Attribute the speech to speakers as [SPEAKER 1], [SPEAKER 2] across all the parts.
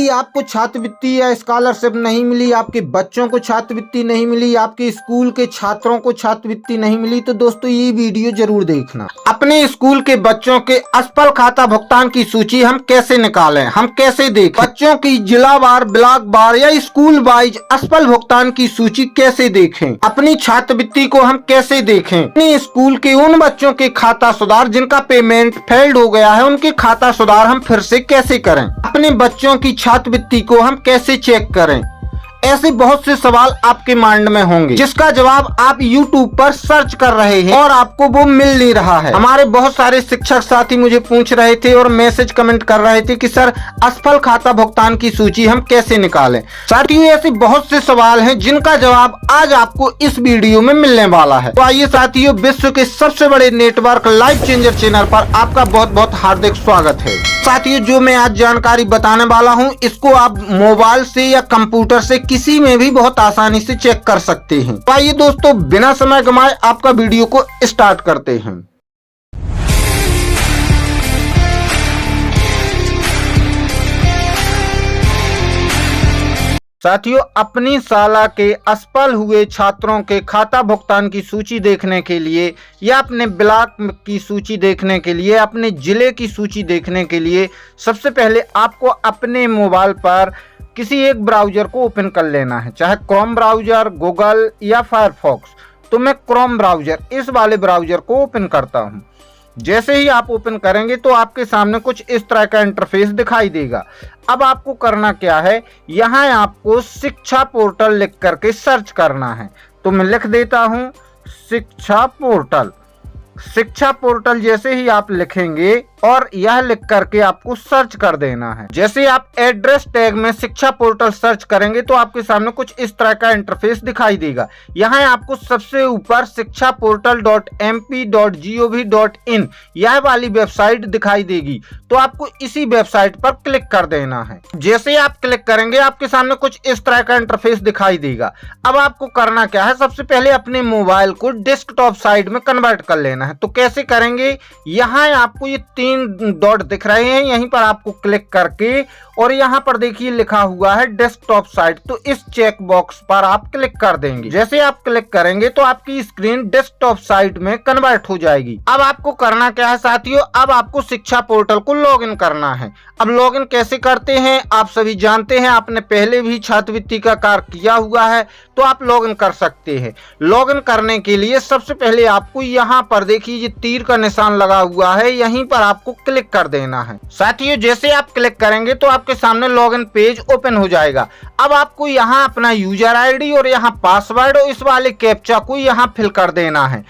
[SPEAKER 1] यदि आपको छात्रवृत्ति या स्कॉलरशिप नहीं मिली, आपके बच्चों को छात्रवृत्ति नहीं मिली, आपके स्कूल के छात्रों को छात्रवृत्ति नहीं मिली, तो दोस्तों ये वीडियो जरूर देखना। अपने स्कूल के बच्चों के असफल खाता भुगतान की सूची हम कैसे निकालें, हम कैसे देखें, बच्चों की जिलावार, ब्लॉक वार या स्कूल वाइज असफल भुगतान की सूची कैसे देखें, अपनी छात्रवृत्ति को हम कैसे देखें, अपने स्कूल के उन बच्चों के खाता सुधार जिनका पेमेंट फेल्ड हो गया है, उनके खाता सुधार हम फिर से कैसे करें, अपने बच्चों की छात्रवृत्ति को हम कैसे चेक करें। ऐसे बहुत से सवाल आपके माइंड में होंगे जिसका जवाब आप YouTube पर सर्च कर रहे हैं और आपको वो मिल नहीं रहा है। हमारे बहुत सारे शिक्षक साथी मुझे पूछ रहे थे और मैसेज कमेंट कर रहे थे कि सर असफल खाता भुगतान की सूची हम कैसे निकालें। साथियों ऐसे बहुत से सवाल हैं जिनका जवाब आज आपको इस वीडियो में मिलने वाला है। तो आइए साथियों, विश्व के सबसे बड़े नेटवर्क लाइफ चेंजर चैनल पर आपका बहुत बहुत हार्दिक स्वागत है। साथियों जो मैं आज जानकारी बताने वाला हूं, इसको आप मोबाइल से या कंप्यूटर से किसी में भी बहुत आसानी से चेक कर सकते हैं। तो आइए दोस्तों, बिना समय गंवाए आपका वीडियो को स्टार्ट करते हैं। साथियों अपनी शाला के असफल हुए छात्रों के खाता भुगतान की सूची देखने के लिए या अपने ब्लॉक की सूची देखने के लिए, अपने जिले की सूची देखने के लिए सबसे पहले आपको अपने मोबाइल पर किसी एक ब्राउज़र को ओपन कर लेना है, चाहे क्रोम ब्राउज़र, गूगल या फायरफॉक्स। तो मैं क्रोम ब्राउज़र, इस वाले ब्राउज़र को ओपन करता हूँ। जैसे ही आप ओपन करेंगे तो आपके सामने कुछ इस तरह का इंटरफेस दिखाई देगा। अब आपको करना क्या है, यहाँ आपको शिक्षा पोर्टल लिख करके सर्च करना है। तो मैं लिख देता हूँ शिक्षा पोर्टल। शिक्षा पोर्टल जैसे ही आप लिखेंगे और यह लिख करके आपको सर्च कर देना है। जैसे आप एड्रेस टैग में शिक्षा पोर्टल सर्च करेंगे तो आपके सामने कुछ इस तरह का इंटरफेस दिखाई देगा। यहाँ आपको सबसे ऊपर शिक्षा portal.mp.gov.in यह वाली वेबसाइट दिखाई देगी। तो आपको इसी वेबसाइट पर क्लिक कर देना है। जैसे आप क्लिक करेंगे आपके सामने कुछ इस तरह का इंटरफेस दिखाई देगा। अब आपको करना क्या है, सबसे पहले अपने मोबाइल को डेस्कटॉप साइड में कन्वर्ट कर लेना है। तो कैसे करेंगे, यहाँ आपको ये 3 डॉट दिख रहे हैं, यहीं पर आपको क्लिक करके और यहाँ पर देखिए लिखा हुआ है डेस्कटॉप साइट। तो इस चेक बॉक्स पर आप क्लिक कर देंगे। जैसे आप क्लिक करेंगे तो आपकी स्क्रीन डेस्कटॉप साइट में कन्वर्ट हो जाएगी। अब आपको करना क्या है साथियों, अब आपको शिक्षा पोर्टल को लॉगिन करना है। अब लॉगिन कैसे करते हैं आप सभी जानते हैं, आपने पहले भी छात्रवृत्ति का कार्य किया हुआ है तो आप लॉगिन कर सकते हैं। लॉगिन करने के लिए सबसे पहले आपको यहाँ पर देखिए ये तीर का निशान लगा हुआ है, यहीं पर आपको क्लिक कर देना है। साथियों जैसे आप क्लिक करेंगे तो आपके सामने लॉगिन पेज ओपन हो जाएगा। अब आपको यहाँ अपना यूजर आईडी और यहाँ पासवर्ड और इस वाले कैप्चा को यहाँ फिल कर देना है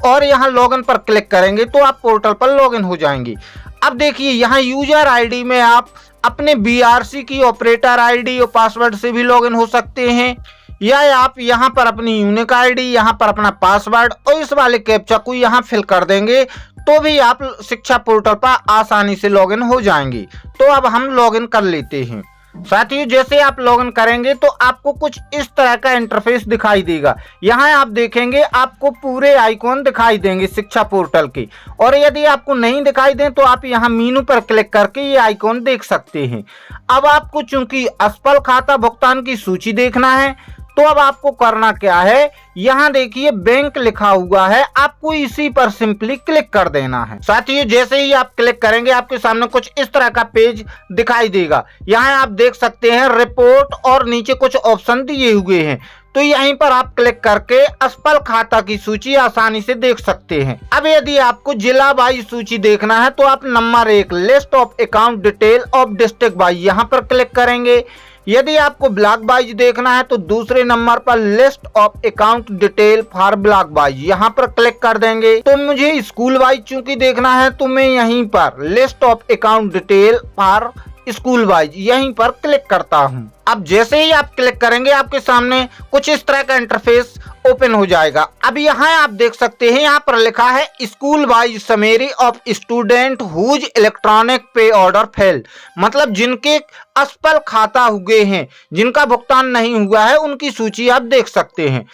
[SPEAKER 1] और यहाँ लॉगिन पर क्लिक करेंगे तो आप पोर्टल पर लॉगिन हो जाएंगे। अब देखिए यहाँ यूजर आईडी में आप अपने BRC की ऑपरेटर आईडी और पासवर्ड से भी लॉगिन हो सकते हैं, या आप यहाँ पर अपनी यूनिक आईडी, यहाँ पर अपना पासवर्ड और इस वाले कैप्चा को यहाँ फिल कर देंगे तो भी आप शिक्षा पोर्टल पर आसानी से लॉगिन हो जाएंगे। तो अब हम लॉगिन कर लेते हैं। साथियों जैसे आप लॉगिन करेंगे तो आपको कुछ इस तरह का इंटरफेस दिखाई देगा। यहाँ आप देखेंगे आपको पूरे आइकॉन दिखाई देंगे शिक्षा पोर्टल के, और यदि आपको नहीं दिखाई दें तो आप यहाँ मीनू पर क्लिक करके ये आइकॉन देख सकते हैं। अब आपको चूंकि असफल खाता भुगतान की सूची देखना है तो अब आपको करना क्या है, यहाँ देखिए बैंक लिखा हुआ है, आपको इसी पर सिंपली क्लिक कर देना है। साथियों जैसे ही आप क्लिक करेंगे आपके सामने कुछ इस तरह का पेज दिखाई देगा। यहाँ आप देख सकते हैं रिपोर्ट और नीचे कुछ ऑप्शन दिए हुए हैं। तो यहीं पर आप क्लिक करके असफल खाता की सूची आसानी से देख सकते हैं। अब यदि आपको जिला वाइज सूची देखना है तो आप number 1 list of account detail of district wise यहाँ पर क्लिक करेंगे। यदि आपको ब्लॉक वाइज देखना है तो दूसरे नंबर पर list of account detail for block wise यहाँ पर क्लिक कर देंगे। तो मुझे स्कूल वाइज चूंकि देखना है तो मैं यहीं पर list of account detail for school wise यहीं पर क्लिक करता हूँ। अब जैसे ही आप क्लिक करेंगे आपके सामने कुछ इस तरह का इंटरफेस ओपन हो जाएगा। अब यहाँ आप देख सकते हैं यहाँ पर लिखा है school wise summary of student whose electronic pay order fail, मतलब जिनके असफल खाता हुए हैं, जिनका भुगतान नहीं हुआ है, उनकी सूची आप देख सकते हैं।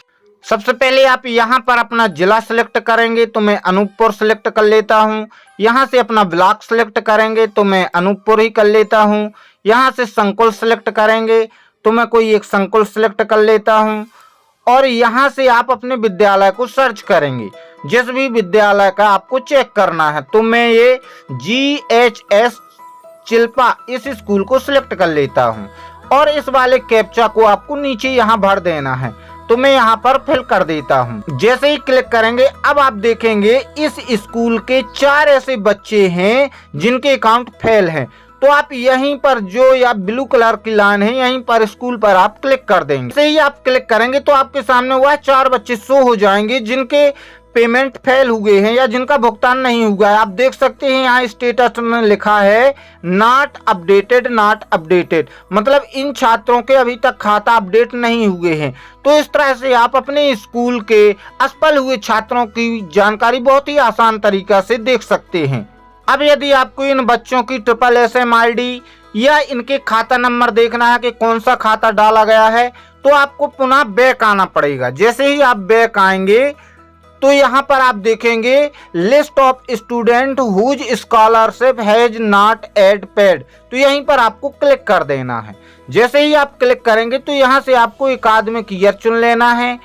[SPEAKER 1] सबसे पहले आप यहाँ पर अपना जिला सिलेक्ट करेंगे तो मैं अनूपपुर सिलेक्ट कर लेता हूँ। यहाँ से अपना ब्लॉक सिलेक्ट करेंगे तो मैं अनूपपुर ही कर लेता हूँ। यहाँ से संकुल सिलेक्ट करेंगे तो मैं कोई एक संकुल सिलेक्ट कर लेता हूँ। और यहाँ से आप अपने विद्यालय को सर्च करेंगे, जिस भी विद्यालय का आपको चेक करना है। तो मैं ये GHS चिल्पा इस स्कूल को सिलेक्ट कर लेता हूँ और इस वाले कैप्चा को आपको नीचे यहाँ भर देना है। तो मैं यहाँ पर फिल कर देता हूँ। जैसे ही क्लिक करेंगे अब आप देखेंगे इस स्कूल के 4 ऐसे बच्चे हैं जिनके अकाउंट फेल हैं। तो आप यहीं पर जो या ब्लू कलर की लाइन है यहीं पर स्कूल पर आप क्लिक कर देंगे। जैसे ही आप क्लिक करेंगे तो आपके सामने वह 4 बच्चे शो हो जाएंगे जिनके पेमेंट फेल हुए हैं या जिनका भुगतान नहीं हुआ है। आप देख सकते हैं यहाँ स्टेटस में लिखा है नॉट अपडेटेड, मतलब इन छात्रों के अभी तक खाता अपडेट नहीं हुए हैं। तो इस तरह से आप अपने स्कूल के असफल हुए छात्रों की जानकारी बहुत ही आसान तरीका से देख सकते हैं। अब यदि आपको इन बच्चों की SSSM ID या इनके खाता नंबर देखना है कि कौन सा खाता डाला गया है, तो आपको पुनः बैक आना पड़ेगा। जैसे ही आप बैक आएंगे तो यहाँ पर आप देखेंगे list of student whose scholarship has not एड पेड, तो यहीं पर आपको क्लिक कर देना है। जैसे ही आप क्लिक करेंगे तो यहाँ से आपको एकेडमिक ईयर चुन लेना है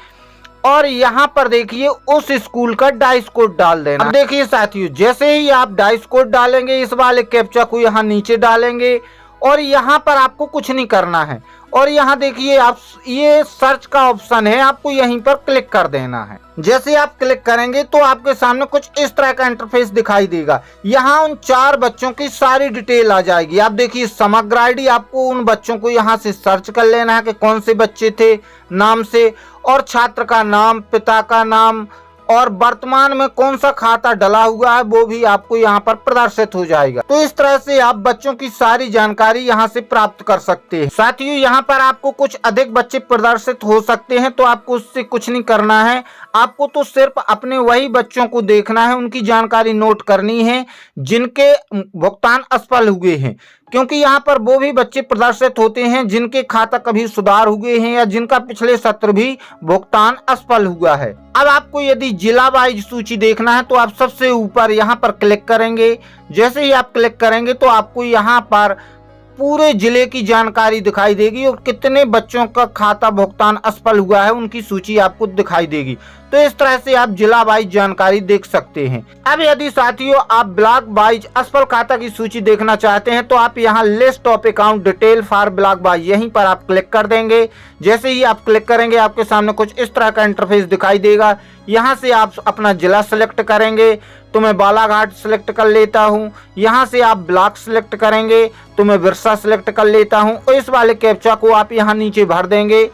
[SPEAKER 1] और यहाँ पर देखिए उस स्कूल का डाइस कोड डाल देना। अब देखिए साथियों, जैसे ही आप डाइस कोड डालेंगे इस वाले कैप्चा को यहाँ नीचे डालेंगे और यहाँ पर आपको कुछ नहीं करना है। और यहाँ देखिए आप ये सर्च का ऑप्शन है, आपको यहीं पर क्लिक कर देना है। जैसे आप क्लिक करेंगे तो आपके सामने कुछ इस तरह का इंटरफेस दिखाई देगा। यहाँ उन 4 बच्चों की सारी डिटेल आ जाएगी। आप देखिए समग्र आईडी, आपको उन बच्चों को यहाँ से सर्च कर लेना है कि कौन से बच्चे थे नाम से, और छात्र का नाम, पिता का नाम और वर्तमान में कौन सा खाता डला हुआ है वो भी आपको यहाँ पर प्रदर्शित हो जाएगा। तो इस तरह से आप बच्चों की सारी जानकारी यहाँ से प्राप्त कर सकते हैं। साथियों यहाँ पर आपको कुछ अधिक बच्चे प्रदर्शित हो सकते हैं, तो आपको उससे कुछ नहीं करना है। आपको तो सिर्फ अपने वही बच्चों को देखना है, उनकी जानकारी नोट करनी है जिनके भुगतान असफल हुए हैं, क्योंकि यहाँ पर वो भी बच्चे प्रदर्शित होते हैं जिनके खाता कभी सुधार हुए हैं या जिनका पिछले सत्र भी भुगतान असफल हुआ है। अब आपको यदि जिला वाइज सूची देखना है तो आप सबसे ऊपर यहाँ पर क्लिक करेंगे। जैसे ही आप क्लिक करेंगे तो आपको यहाँ पर पूरे जिले की जानकारी दिखाई देगी और कितने बच्चों का खाता भुगतान असफल हुआ है उनकी सूची आपको दिखाई देगी। तो इस तरह से आप जिला वाइज जानकारी देख सकते हैं। अब यदि साथियों आप ब्लॉक वाइज असफल खाता की सूची देखना चाहते हैं तो आप यहाँ list of account detail for block wise यहीं पर आप क्लिक कर देंगे। जैसे ही आप क्लिक करेंगे आपके सामने कुछ इस तरह का इंटरफेस दिखाई देगा। यहाँ से आप अपना जिला सेलेक्ट करेंगे तो मैं बालाघाट सेलेक्ट कर लेता हूँ। यहाँ से आप ब्लॉक सेलेक्ट करेंगे तो मैं बिरसा सेलेक्ट कर लेता हूँ और इस वाले कैप्चा को आप यहाँ नीचे भर देंगे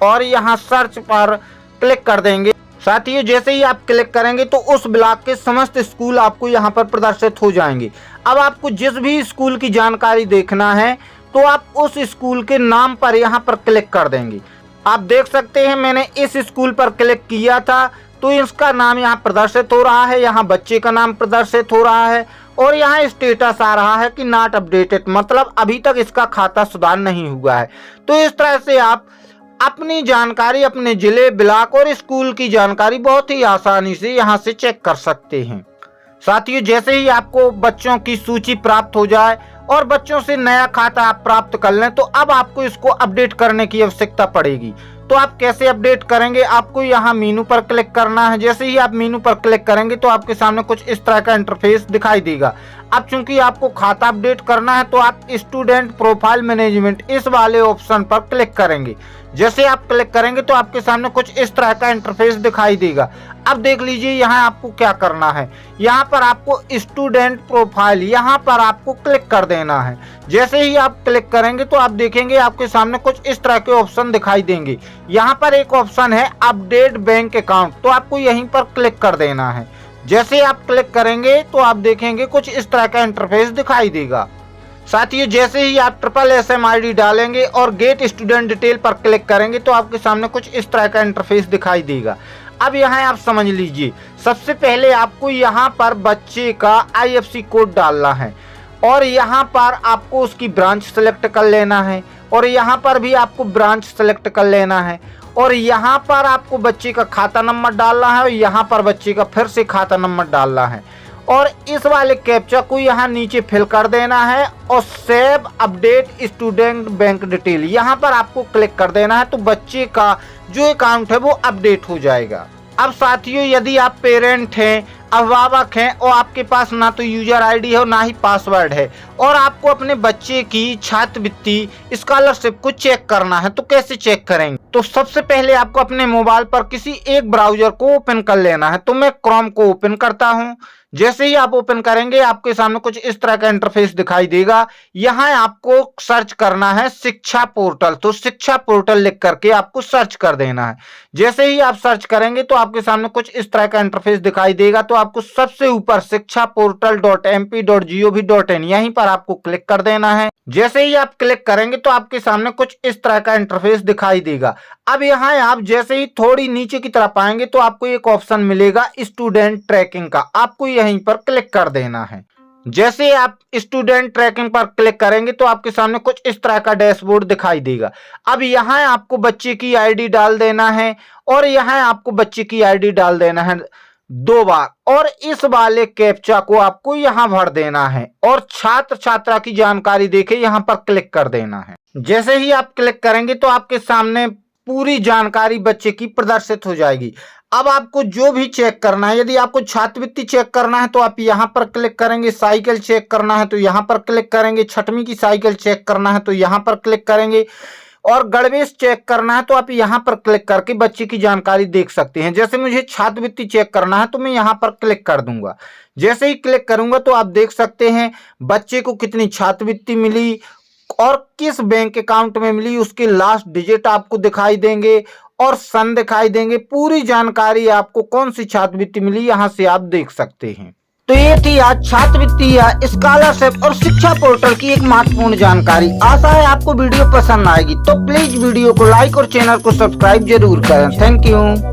[SPEAKER 1] और यहाँ सर्च पर क्लिक कर देंगे। साथियों जैसे ही आप क्लिक करेंगे तो उस ब्लॉक के समस्त स्कूल आपको यहाँ पर प्रदर्शित हो जाएंगे। अब आपको जिस भी स्कूल की जानकारी देखना है तो आप उस स्कूल के नाम पर यहाँ पर क्लिक कर देंगे। आप देख सकते हैं मैंने इस स्कूल पर क्लिक किया था तो इसका नाम यहाँ प्रदर्शित हो रहा है, यहाँ बच्चे का नाम प्रदर्शित हो रहा है और यहाँ स्टेटस आ रहा है कि नॉट अपडेटेड, मतलब अभी तक इसका खाता सुधार नहीं हुआ है। तो इस तरह से आप अपनी जानकारी अपने जिले, ब्लॉक और स्कूल की जानकारी बहुत ही आसानी से यहाँ से चेक कर सकते हैं। साथियों जैसे ही आपको बच्चों की सूची प्राप्त हो जाए और बच्चों से नया खाता आप प्राप्त कर लें तो अब आपको इसको अपडेट करने की आवश्यकता पड़ेगी। तो आप कैसे अपडेट करेंगे, आपको यहाँ मेनू पर क्लिक करना है। जैसे ही आप मेनू पर क्लिक करेंगे तो आपके सामने कुछ इस तरह का इंटरफेस दिखाई देगा। अब चूंकि आपको खाता अपडेट करना है तो आप स्टूडेंट प्रोफाइल मैनेजमेंट इस वाले ऑप्शन पर क्लिक करेंगे। जैसे आप क्लिक करेंगे तो आपके सामने कुछ इस तरह का इंटरफेस दिखाई देगा। अब देख लीजिए यहाँ आपको क्या करना है, यहाँ पर आपको स्टूडेंट प्रोफाइल यहाँ पर आपको क्लिक कर देना है। जैसे ही आप क्लिक करेंगे तो आप देखेंगे आपके सामने कुछ इस तरह के ऑप्शन दिखाई देंगे। यहाँ पर एक ऑप्शन है अपडेट बैंक अकाउंट, तो आपको यहीं पर क्लिक कर देना है। जैसे आप क्लिक करेंगे तो आप देखेंगे कुछ इस तरह का इंटरफेस दिखाई देगा। साथियों जैसे ही आप SSSM ID डालेंगे और गेट स्टूडेंट डिटेल पर क्लिक करेंगे तो आपके सामने कुछ इस तरह का इंटरफेस दिखाई देगा। अब यहाँ आप समझ लीजिए, सबसे पहले आपको यहाँ पर बच्चे का IFSC कोड डालना है और यहाँ पर आपको उसकी ब्रांच सेलेक्ट कर लेना है और यहाँ पर भी आपको ब्रांच सेलेक्ट कर लेना है और यहाँ पर आपको बच्चे का खाता नंबर डालना है और यहाँ पर बच्चे का फिर से खाता नंबर डालना है और इस वाले कैप्चा को यहाँ नीचे फिल कर देना है और save update student bank detail यहाँ पर आपको क्लिक कर देना है। तो बच्चे का जो अकाउंट है वो अपडेट हो जाएगा। अब साथियों, यदि आप पेरेंट हैं, अभिभावक हैं और आपके पास ना तो यूजर आईडी है और ना ही पासवर्ड है और आपको अपने बच्चे की छात्रवृत्ति स्कॉलरशिप को चेक करना है, तो कैसे चेक करेंगे? तो सबसे पहले आपको अपने मोबाइल पर किसी एक ब्राउजर को ओपन कर लेना है। तो मैं क्रोम को ओपन करता हूं। जैसे ही आप ओपन करेंगे आपके सामने कुछ इस तरह का इंटरफेस दिखाई देगा। यहाँ आपको सर्च करना है शिक्षा पोर्टल। तो शिक्षा पोर्टल लिख करके आपको सर्च कर देना है। जैसे ही आप सर्च करेंगे तो आपके सामने कुछ इस तरह का इंटरफेस दिखाई देगा। तो आपको सबसे ऊपर शिक्षा portal.mp.gov.in यहीं पर आपको क्लिक कर देना है। जैसे ही आप क्लिक करेंगे तो आपके सामने कुछ इस तरह का इंटरफेस दिखाई देगा। अब यहाँ आप जैसे ही थोड़ी नीचे की तरफ आएंगे तो आपको एक ऑप्शन मिलेगा स्टूडेंट ट्रैकिंग का, आपको यहीं पर क्लिक कर देना है। जैसे आप स्टूडेंट ट्रैकिंग पर क्लिक करेंगे तो आपके सामने कुछ इस तरह का डैशबोर्ड दिखाई देगा। अब यहाँ आपको बच्चे की आईडी डाल देना है और यहाँ आपको बच्चे की आईडी डाल देना है 2 बार और इस वाले कैप्चा को आपको यहाँ भर देना है और छात्र छात्रा की जानकारी देके यहाँ पर क्लिक कर देना है। जैसे ही आप क्लिक करेंगे तो आपके सामने पूरी जानकारी बच्चे की प्रदर्शित हो जाएगी। अब आपको जो भी चेक करना है, यदि आपको छात्रवृत्ति चेक करना है तो आप यहाँ पर क्लिक करेंगे, साइकिल चेक करना है तो यहाँ पर क्लिक करेंगे, 6वीं की साइकिल चेक करना है तो यहाँ पर क्लिक करेंगे और गणवेश चेक करना है तो आप यहाँ पर क्लिक करके बच्चे की जानकारी देख सकते हैं। जैसे मुझे छात्रवृत्ति चेक करना है तो मैं यहाँ पर क्लिक कर दूंगा। जैसे ही क्लिक करूंगा तो आप देख सकते हैं बच्चे को कितनी छात्रवृत्ति मिली और किस बैंक अकाउंट में मिली, उसके लास्ट डिजिट आपको दिखाई देंगे और सन दिखाई देंगे। पूरी जानकारी आपको कौन सी छात्रवृत्ति मिली यहाँ से आप देख सकते हैं। तो ये थी आज छात्रवृत्ति या स्कॉलरशिप और शिक्षा पोर्टल की एक महत्वपूर्ण जानकारी। आशा है आपको वीडियो पसंद आएगी, तो प्लीज वीडियो को लाइक और चैनल को सब्सक्राइब जरूर करें। Thank you.